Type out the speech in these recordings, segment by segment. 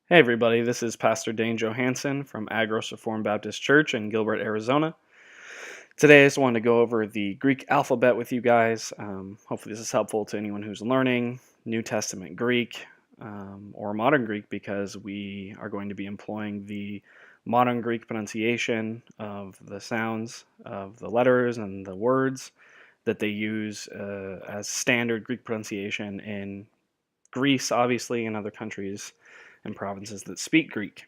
Hey everybody, this is Pastor Dane Johansson from Agros Reformed Baptist Church in Gilbert, Arizona. Today I just wanted to go over the Greek alphabet with you guys. Hopefully this is helpful to anyone who's learning New Testament Greek or Modern Greek, because we are going to be employing the Modern Greek pronunciation of the sounds of the letters and the words that they use as standard Greek pronunciation in Greece, obviously, and other countries and provinces that speak Greek,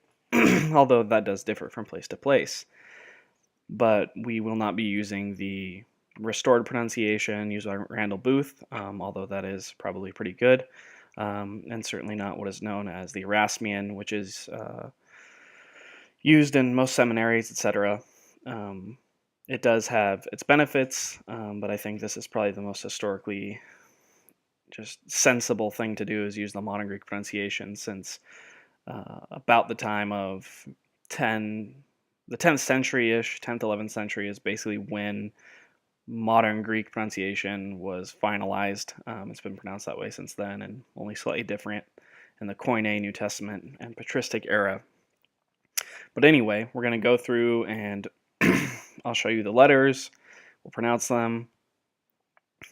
although that does differ from place to place. But we will not be using the restored pronunciation used by Randall Booth, although that is probably pretty good, and certainly not what is known as the Erasmian, which is used in most seminaries, etc. It does have its benefits, but I think this is probably the most historically just sensible thing to do, is use the modern Greek pronunciation, since about the time of the 10th century-ish, 10th, 11th century is basically when modern Greek pronunciation was finalized. It's been pronounced that way since then, and only slightly different in the Koine, New Testament, and patristic era. But anyway, we're going to go through and I'll show you the letters, we'll pronounce them,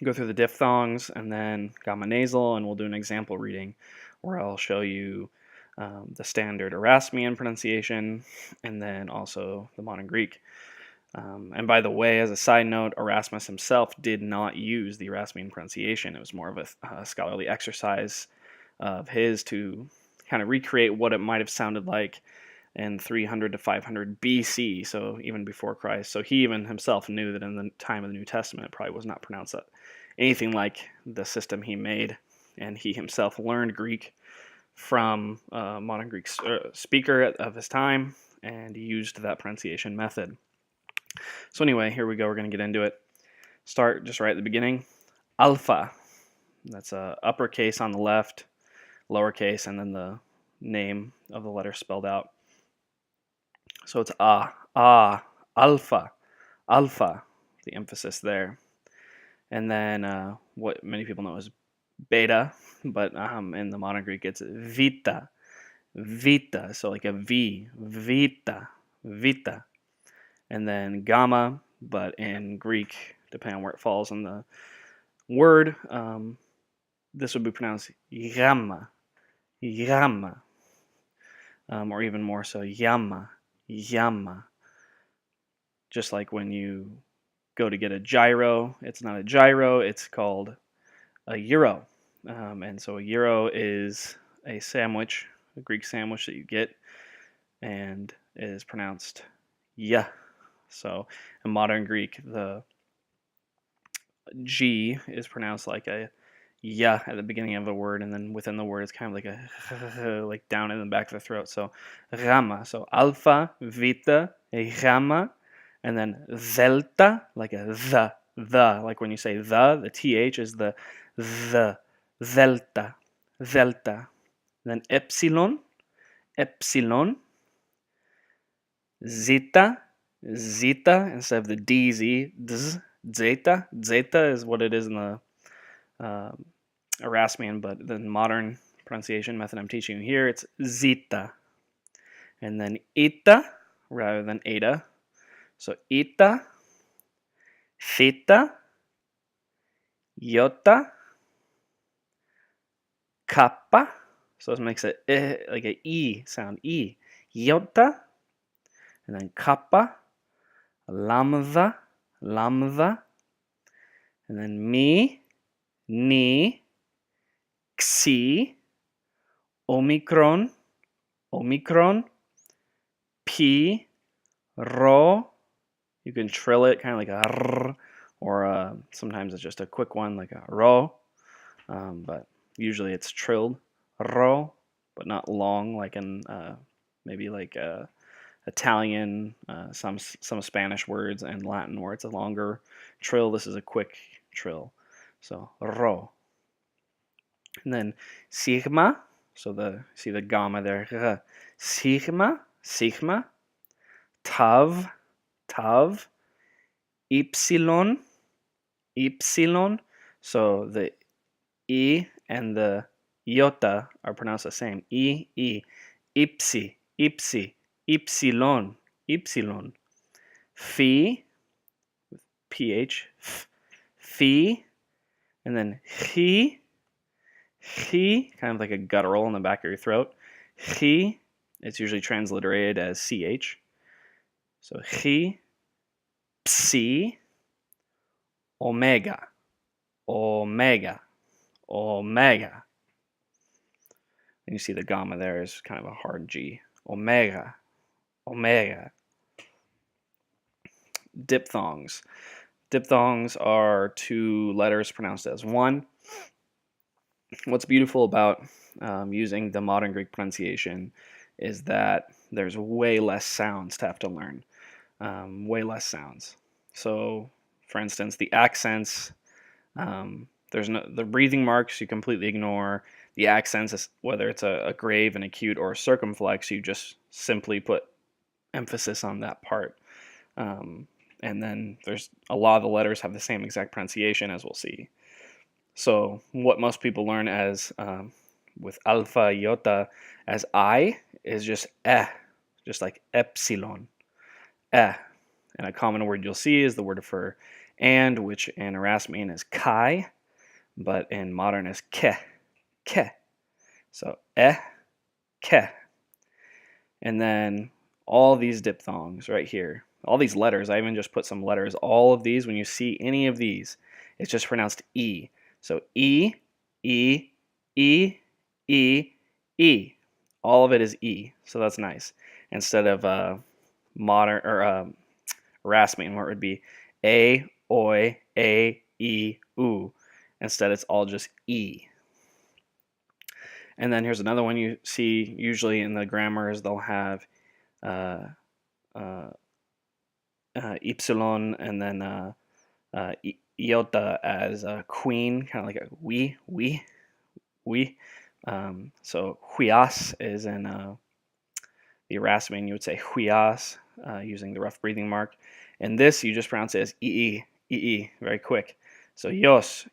go through the diphthongs, and then gamma nasal, and we'll do an example reading where I'll show you the standard Erasmian pronunciation, and then also the modern Greek. And by the way, as a side note, Erasmus himself did not use the Erasmian pronunciation. It was more of a scholarly exercise of his to kind of recreate what it might have sounded like in 300 to 500 BC, so even before Christ. So he even himself knew that in the time of the New Testament, it probably was not pronounced anything like the system he made, and he himself learned Greek from a modern Greek speaker of his time, and he used that pronunciation method. So anyway, here we go. We're going to get into it. Start just right at the beginning. Alpha. That's uppercase on the left, lowercase, and then the name of the letter spelled out. So it's alpha, alpha, the emphasis there. And then what many people know is beta, but in the modern Greek it's vita, vita, so like a V, vita, vita. And then gamma, but in Greek, depending on where it falls in the word, this would be pronounced gamma, gamma, or even more so yama, yama. Just like when you go to get a gyro, it's not a gyro, it's called a gyro. And so a gyro is a sandwich, a Greek sandwich that you get, and it is pronounced ya. So in modern Greek, the G is pronounced like a ya at the beginning of a word, and then within the word it's kind of like a like down in the back of the throat. So gamma, so alpha, vita, gamma, and then delta, like a the, like when you say the th is the delta, delta. Then epsilon, epsilon, zeta, zeta, instead of the dz, dz, zeta, zeta is what it is in the Erasmian, but the modern pronunciation method I'm teaching you here, it's zeta. And then eta rather than eta. So eta, theta, iota, kappa. So it makes it like an E sound, E. Iota. And then kappa, lambda, lambda. And then mi, ni, xi, omicron, omicron, pi, rho. You can trill it kind of like a r, or sometimes it's just a quick one like a ro, but usually it's trilled, ro, but not long like in maybe like Italian, some Spanish words, and Latin where it's a longer trill. This is a quick trill, so ro. And then sigma, so see the gamma there, sigma, sigma, tav, tav, epsilon, epsilon. So the e and the iota are pronounced the same. E, ipsi, ipsi, ypsilon, ypsilon. Phi, ph, phi, and then chi, kind of like a guttural in the back of your throat. Chi, it's usually transliterated as ch. So chi, psi, omega, omega, omega. And you see the gamma there is kind of a hard G. Omega, omega. Diphthongs. Diphthongs are two letters pronounced as one. What's beautiful about using the modern Greek pronunciation is that there's way less sounds to have to learn. Way less sounds. So, for instance, the accents, there's no the breathing marks you completely ignore. The accents, whether it's a grave, an acute, or a circumflex, you just simply put emphasis on that part. And then there's a lot of the letters have the same exact pronunciation, as we'll see. So what most people learn as with alpha, iota, as I is just just like epsilon, And a common word you'll see is the word for and, which in Erasmian is kai, but in modern is ke. So ke. And then all these diphthongs right here, all these letters, I even just put some letters, all of these, when you see any of these, it's just pronounced E. So E, E, E, E, E. All of it is E, so that's nice. Instead of modern or Erasmian, where it would be A, Oi, A, E, U. Instead, it's all just E. And then here's another one you see usually in the grammars. They'll have uh, ypsilon and then iota as a queen, kind of like a we. So huias is in the Erasmian, you would say huias using the rough breathing mark. And this, you just pronounce it as ee, very quick. So yos.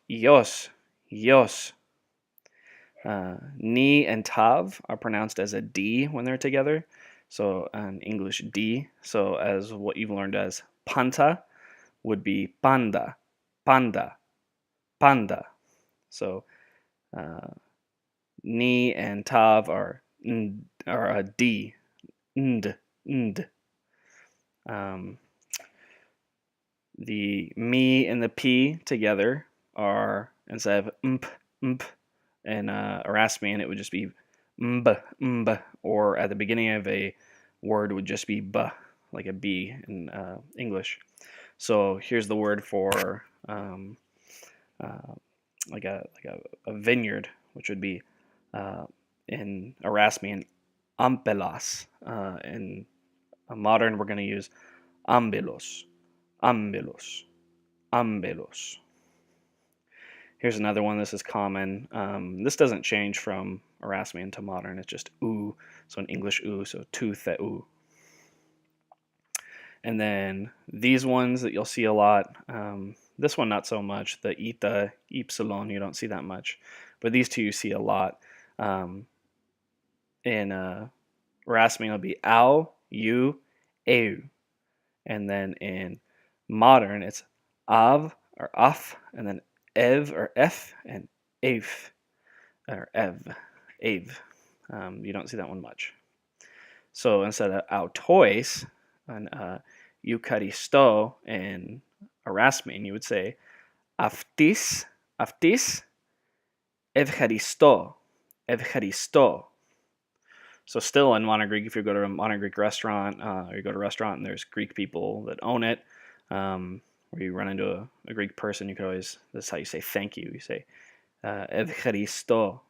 Ni and tav are pronounced as a D when they're together. So in English, D. So as what you've learned as panta would be panda. So ni and tav are a D. Nd. The me and the p together are, instead of mp, in Erasmian, it would just be mb, or at the beginning of a word would just be b, like a b in English. So here's the word for like a vineyard, which would be in Erasmian ampelas. In modern, we're going to use ambelos. Here's another one. This is common. This doesn't change from Erasmian to modern. It's just u. So in English, u. So tu, the, And then these ones that you'll see a lot. This one not so much. The eta, ypsilon, you don't see that much. But these two you see a lot. In Erasmian, it'll be au, u, eu. And then in modern, it's av or af, and then ev or f, and ev or ev. You don't see that one much. So instead of autois and eucharisto in Erasmian, you would say aftis, evcharisto. So still in modern Greek, if you go to a modern Greek restaurant, or you go to a restaurant and there's Greek people that own it, or you run into a Greek person, you could always, this is how you say thank you. You say evcharisto. All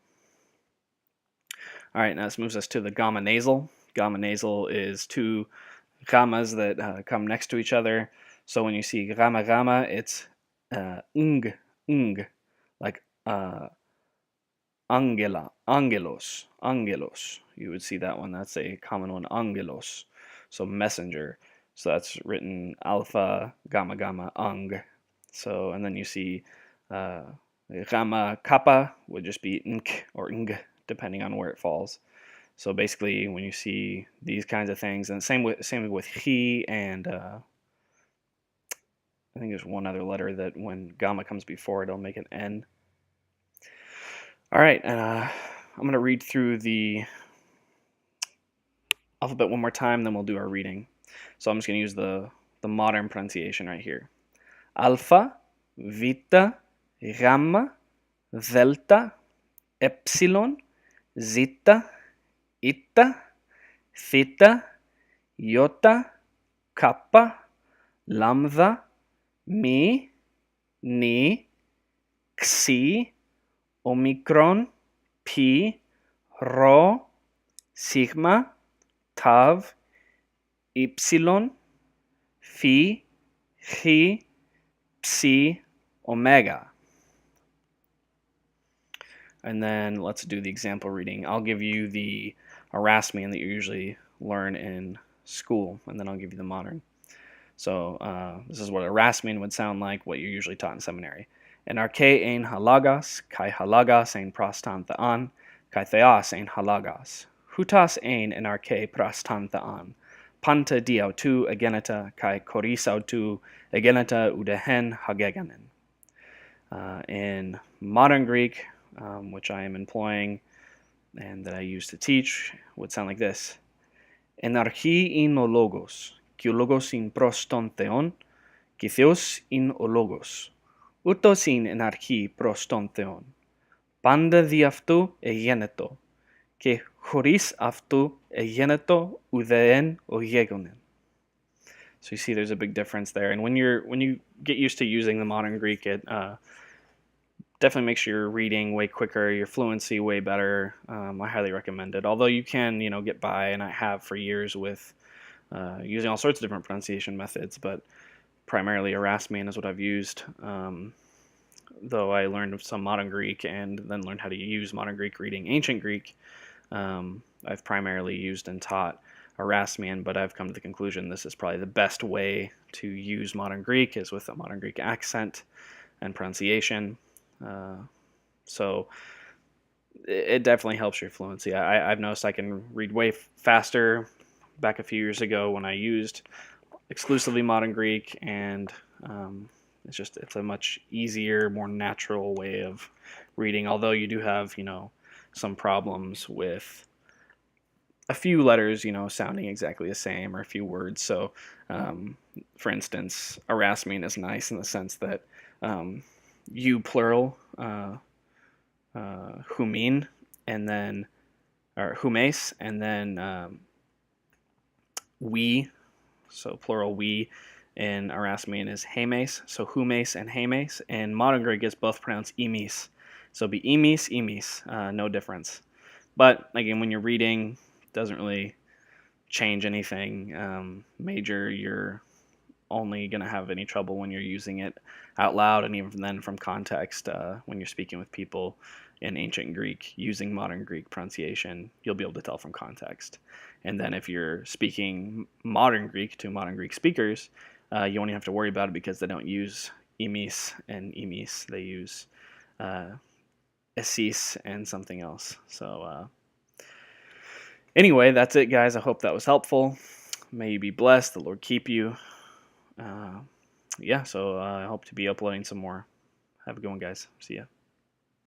right, now this moves us to the gamma nasal. Gamma nasal is two gammas that come next to each other. So when you see gamma, it's ng, like angelos. You would see that one. That's a common one, angelos. So messenger. So that's written alpha, gamma, ang. So, and then you see gamma kappa would just be nk or ng, depending on where it falls. So basically, when you see these kinds of things, and same with he and I think there's one other letter that when gamma comes before it, it'll make an N. All right, and I'm going to read through the alphabet one more time, then we'll do our reading. So I'm just going to use the modern pronunciation right here. Alpha, Vita, Gamma, Delta, Epsilon, Zeta, Eta, Theta, Iota, Kappa, Lambda, Mi, Ni, Xi, Omicron, Pi, Rho, Sigma, Tav, Epsilon, Phi, Chi, Psi, Omega. And then let's do the example reading. I'll give you the Erasmian that you usually learn in school, and then I'll give you the modern. So this is what Erasmian would sound like, what you're usually taught in seminary. Enarche ein halagas, kai halagas ein prastanthean, kai theos ein halagas. Hutas ein enarche prastanthean. Panta diautu ageneta, kai korisautu ageneta udehen hageganen. In modern Greek, which I am employing and that I use to teach, would sound like this. Enarchi in o logos, ki logos in proston theon, ki theos in o logos. Utos in enarchi proston theon. Panda diaftu egeneto, ke choris aftu egeneto udeen o gegonen. So you see there's a big difference there. And when you get used to using the modern Greek, it definitely makes your reading way quicker, your fluency way better. I highly recommend it. Although you can, get by, and I have for years with using all sorts of different pronunciation methods, but primarily Erasmian is what I've used. Though I learned some modern Greek and then learned how to use modern Greek reading ancient Greek, I've primarily used and taught Erasmian, but I've come to the conclusion this is probably the best way to use modern Greek is with a modern Greek accent and pronunciation. So it definitely helps your fluency. I've noticed I can read way faster back a few years ago when I used exclusively modern Greek, and it's a much easier, more natural way of reading, although you do have, some problems with a few letters, sounding exactly the same, or a few words. So, for instance, Erasmian is nice in the sense that you plural, humin, and then, or humes, and then we, so plural we in Erasmian is hemes, so humes and hemes. In modern Greek, it's both pronounced emis, so be emis, no difference. But again, when you're reading, it doesn't really change anything major. You're only going to have any trouble when you're using it out loud, and even then from context, when you're speaking with people in ancient Greek using modern Greek pronunciation, you'll be able to tell from context. And then if you're speaking modern Greek to modern Greek speakers, you won't even have to worry about it because they don't use emis and emis. They use esis and something else. So anyway, that's it, guys. I hope that was helpful. May you be blessed. The Lord keep you. So I hope to be uploading some more. Have a good one, guys. See ya.